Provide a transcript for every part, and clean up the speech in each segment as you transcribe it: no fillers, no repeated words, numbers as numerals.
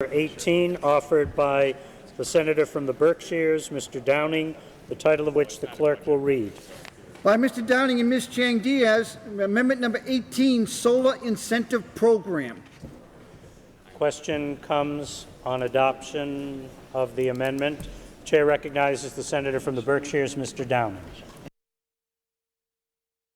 18, offered by the Senator from the Berkshires, Mr. Downing, the title of which the clerk will read. By Mr. Downing and Ms. Chang Diaz, Amendment number 18, Solar Incentive Program. Question comes on adoption of the amendment. Chair recognizes the Senator from the Berkshires, Mr. Downing.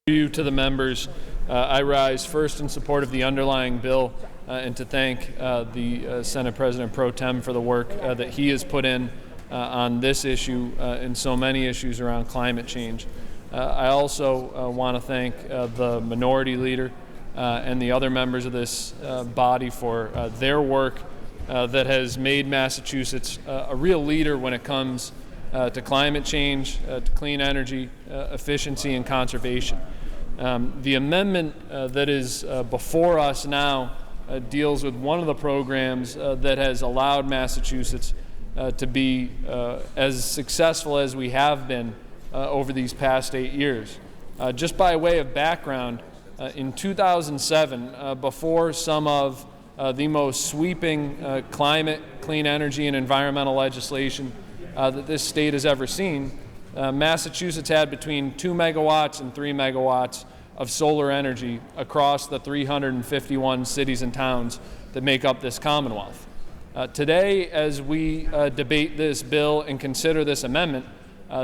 To the members, I rise first in support of the underlying bill and to thank the Senate President Pro Tem for the work that he has put in on this issue and so many issues around climate change. I also want to thank the Minority Leader and the other members of this body for their work that has made Massachusetts a real leader when it comes to climate change, to clean energy, efficiency, and conservation. The amendment that is before us now deals with one of the programs that has allowed Massachusetts to be as successful as we have been over these past 8 years. Just by way of background, in 2007, before some of the most sweeping climate, clean energy, and environmental legislation that this state has ever seen, Massachusetts had between 2 megawatts and 3 megawatts of solar energy across the 351 cities and towns that make up this Commonwealth. Today, as we debate this bill and consider this amendment,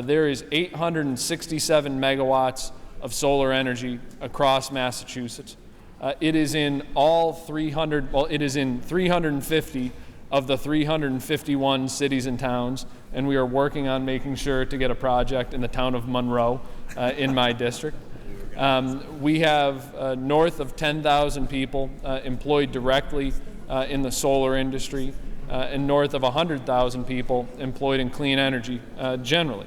there is 867 megawatts of solar energy across Massachusetts. It is in all 350 of the 351 cities and towns, and we are working on making sure to get a project in the town of Monroe in my district. We have north of 10,000 people employed directly in the solar industry and north of 100,000 people employed in clean energy generally.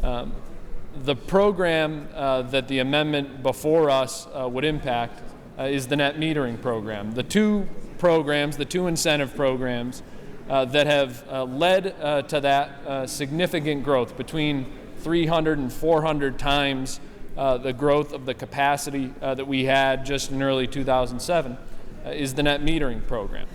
The program that the amendment before us would impact is the net metering program. The two incentive programs that have led to that significant growth, between 300 and 400 times the growth of the capacity that we had just in early 2007, is the net metering program.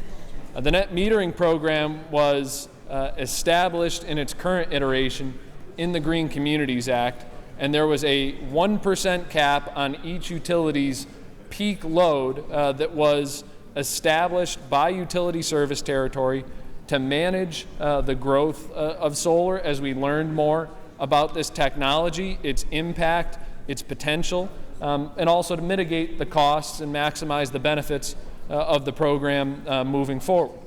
The net metering program was established in its current iteration in the Green Communities Act, and there was a 1% cap on each utility's peak load that was established by utility service territory to manage the growth of solar as we learned more about this technology, its impact, its potential, and also to mitigate the costs and maximize the benefits of the program moving forward.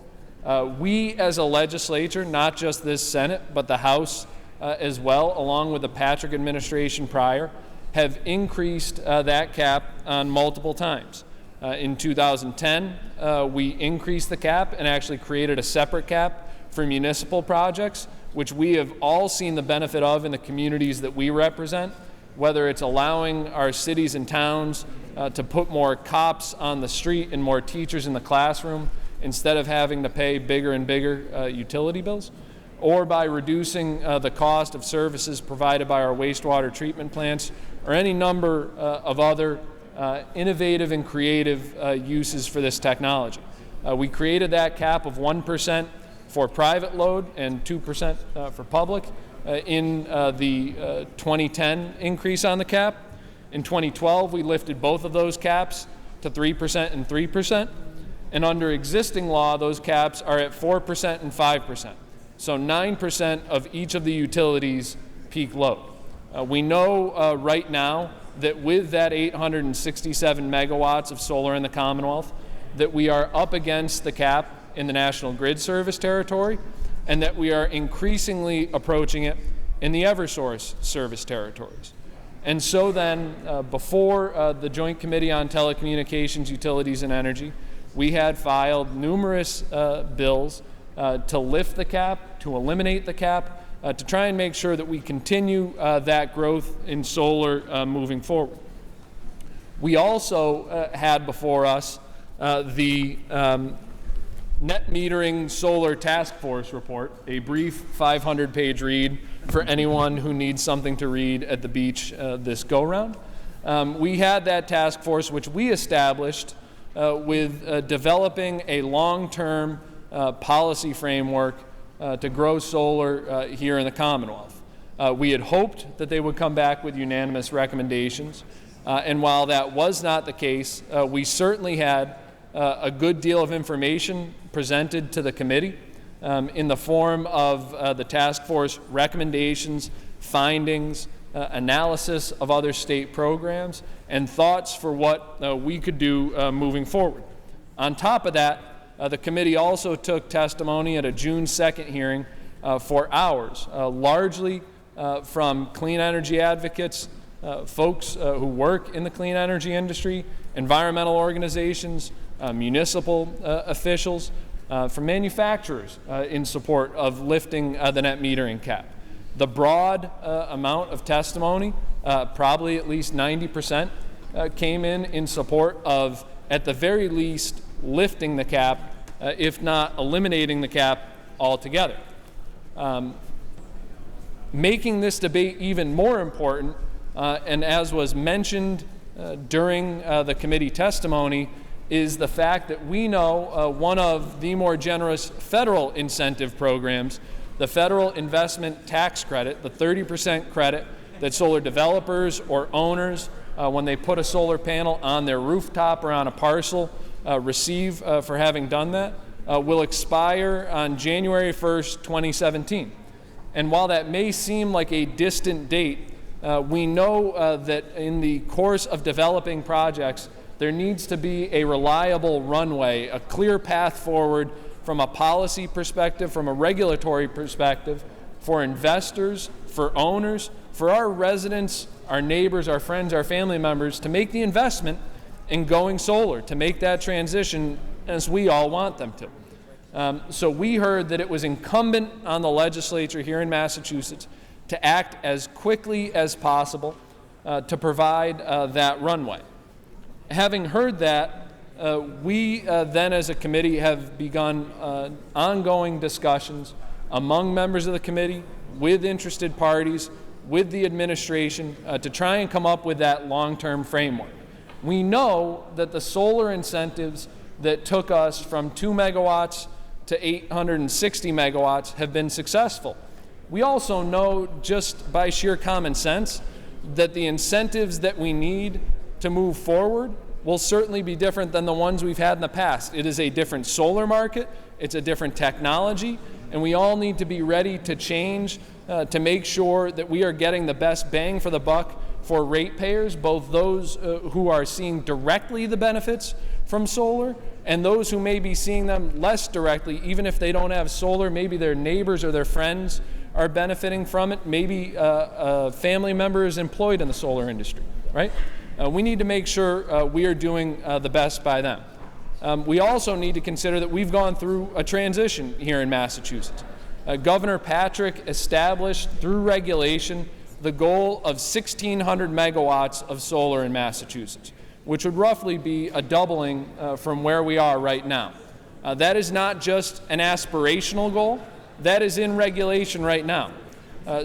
We as a legislature, not just this Senate, but the House as well, along with the Patrick administration prior, have increased that cap on multiple times. In 2010, we increased the cap and actually created a separate cap for municipal projects, which we have all seen the benefit of in the communities that we represent, whether it's allowing our cities and towns to put more cops on the street and more teachers in the classroom instead of having to pay bigger and bigger utility bills, or by reducing the cost of services provided by our wastewater treatment plants, or any number of other innovative and creative uses for this technology. We created that cap of 1% for private load and 2% for public in the 2010 increase on the cap. In 2012, we lifted both of those caps to 3% and 3%. And under existing law, those caps are at 4% and 5%. So 9% of each of the utilities' peak load. We know right now that with that 867 megawatts of solar in the Commonwealth, that we are up against the cap in the National Grid Service territory, and that we are increasingly approaching it in the Eversource service territories. And so then, before the Joint Committee on Telecommunications, Utilities, and Energy, we had filed numerous bills to lift the cap, to eliminate the cap, to try and make sure that we continue that growth in solar moving forward. We also had before us the Net Metering Solar Task Force report, a brief 500-page read for anyone who needs something to read at the beach this go-round. We had that task force, which we established with developing a long-term policy framework to grow solar here in the Commonwealth. We had hoped that they would come back with unanimous recommendations, and while that was not the case, we certainly had a good deal of information presented to the committee in the form of the task force recommendations, findings, analysis of other state programs, and thoughts for what we could do moving forward. On top of that, the committee also took testimony at a June 2nd hearing for hours, largely from clean energy advocates, folks who work in the clean energy industry, environmental organizations, municipal officials, from manufacturers in support of lifting the net metering cap. The broad amount of testimony, probably at least 90%, came in support of, at the very least, lifting the cap, if not eliminating the cap altogether. Making this debate even more important, and as was mentioned during the committee testimony, is the fact that we know one of the more generous federal incentive programs, the federal investment tax credit, the 30% credit that solar developers or owners, when they put a solar panel on their rooftop or on a parcel, receive for having done that, will expire on January 1st, 2017. And while that may seem like a distant date, we know that in the course of developing projects, there needs to be a reliable runway, a clear path forward from a policy perspective, from a regulatory perspective, for investors, for owners, for our residents, our neighbors, our friends, our family members to make the investment in going solar, to make that transition as we all want them to. So we heard that it was incumbent on the legislature here in Massachusetts to act as quickly as possible to provide that runway. Having heard that, we then as a committee have begun ongoing discussions among members of the committee, with interested parties, with the administration, to try and come up with that long-term framework. We know that the solar incentives that took us from 2 megawatts to 860 megawatts have been successful. We also know, just by sheer common sense, that the incentives that we need to move forward will certainly be different than the ones we've had in the past. It is a different solar market, it's a different technology, and we all need to be ready to change to make sure that we are getting the best bang for the buck for ratepayers, both those who are seeing directly the benefits from solar and those who may be seeing them less directly, even if they don't have solar. Maybe their neighbors or their friends are benefiting from it. Maybe a family member is employed in the solar industry, right? We need to make sure we are doing the best by them. We also need to consider that we've gone through a transition here in Massachusetts. Governor Patrick established through regulation the goal of 1,600 megawatts of solar in Massachusetts, which would roughly be a doubling from where we are right now. That is not just an aspirational goal, that is in regulation right now.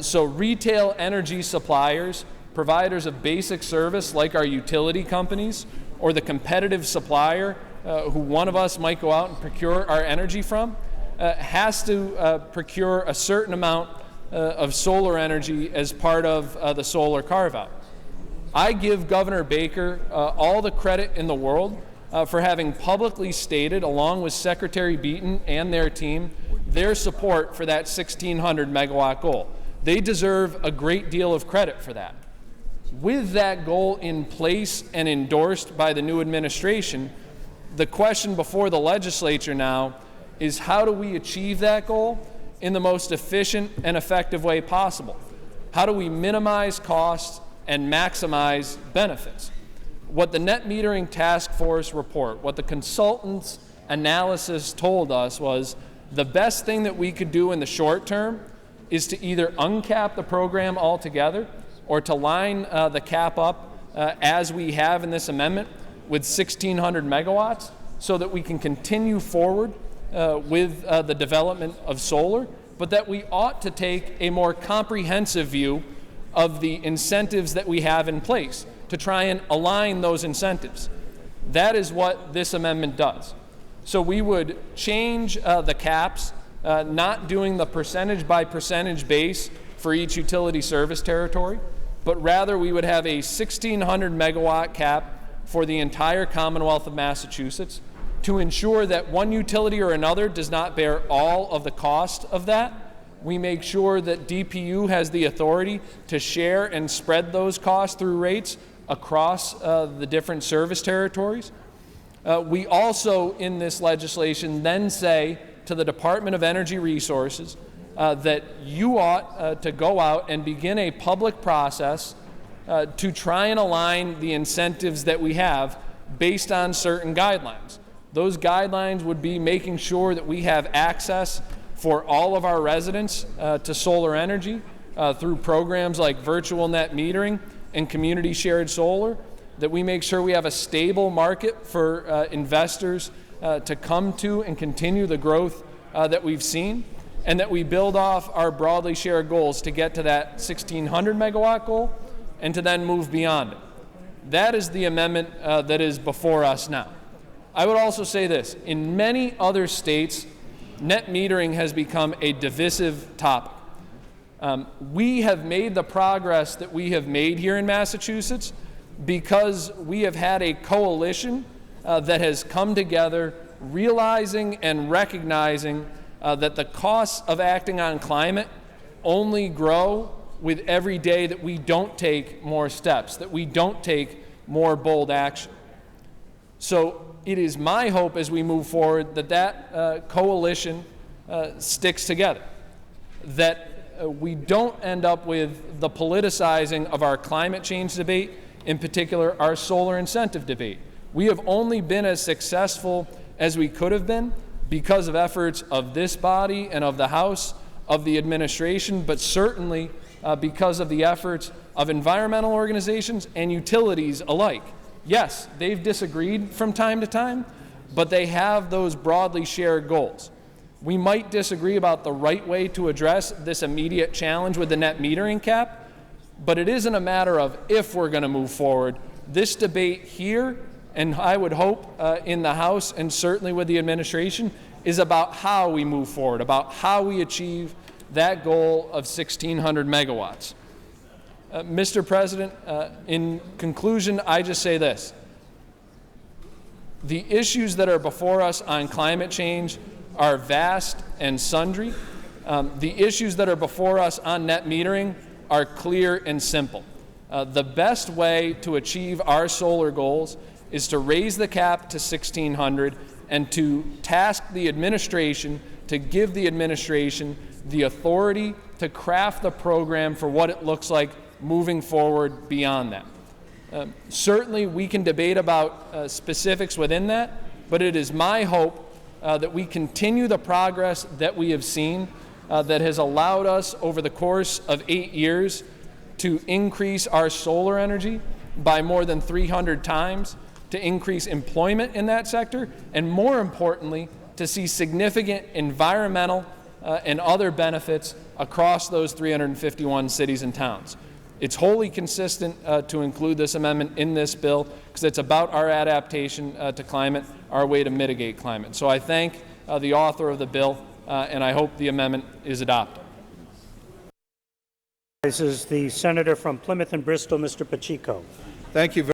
So retail energy suppliers, providers of basic service like our utility companies, or the competitive supplier who one of us might go out and procure our energy from, has to procure a certain amount of solar energy as part of the solar carve-out. I give Governor Baker all the credit in the world for having publicly stated, along with Secretary Beaton and their team, their support for that 1,600 megawatt goal. They deserve a great deal of credit for that. With that goal in place and endorsed by the new administration, the question before the legislature now is, how do we achieve that goal in the most efficient and effective way possible? How do we minimize costs and maximize benefits? What the Net Metering Task Force report, what the consultants' analysis told us was the best thing that we could do in the short term is to either uncap the program altogether or to line the cap up as we have in this amendment with 1,600 megawatts so that we can continue forward with the development of solar, but that we ought to take a more comprehensive view of the incentives that we have in place to try and align those incentives. That is what this amendment does. So we would change the caps, not doing the percentage by percentage base for each utility service territory, but rather we would have a 1,600 megawatt cap for the entire Commonwealth of Massachusetts to ensure that one utility or another does not bear all of the cost of that. We make sure that DPU has the authority to share and spread those costs through rates across the different service territories. We also, in this legislation, then say to the Department of Energy Resources that you ought to go out and begin a public process to try and align the incentives that we have based on certain guidelines. Those guidelines would be making sure that we have access for all of our residents to solar energy through programs like virtual net metering and community shared solar, that we make sure we have a stable market for investors to come to and continue the growth that we've seen, and that we build off our broadly shared goals to get to that 1,600 megawatt goal and to then move beyond it. That is the amendment that is before us now. I would also say this: in many other states, net metering has become a divisive topic. We have made the progress that we have made here in Massachusetts because we have had a coalition that has come together realizing and recognizing that the costs of acting on climate only grow with every day that we don't take more steps, that we don't take more bold action. So it is my hope as we move forward that that coalition sticks together, that we don't end up with the politicizing of our climate change debate, in particular our solar incentive debate. We have only been as successful as we could have been because of efforts of this body and of the House, of the administration, but certainly because of the efforts of environmental organizations and utilities alike. Yes, they've disagreed from time to time, but they have those broadly shared goals. We might disagree about the right way to address this immediate challenge with the net metering cap, but it isn't a matter of if we're going to move forward. This debate here, and I would hope in the House and certainly with the administration, is about how we move forward, about how we achieve that goal of 1,600 megawatts. Mr. President, in conclusion, I just say this. The issues that are before us on climate change are vast and sundry. The issues that are before us on net metering are clear and simple. The best way to achieve our solar goals is to raise the cap to 1,600 and to task the administration, to give the administration the authority to craft the program for what it looks like moving forward beyond that. Certainly we can debate about specifics within that, but it is my hope that we continue the progress that we have seen that has allowed us over the course of 8 years to increase our solar energy by more than 300 times, to increase employment in that sector, and more importantly, to see significant environmental and other benefits across those 351 cities and towns. It's wholly consistent to include this amendment in this bill because it's about our adaptation to climate, our way to mitigate climate. So I thank the author of the bill, and I hope the amendment is adopted. This is the senator from Plymouth and Bristol, Mr. Pacheco. Thank you very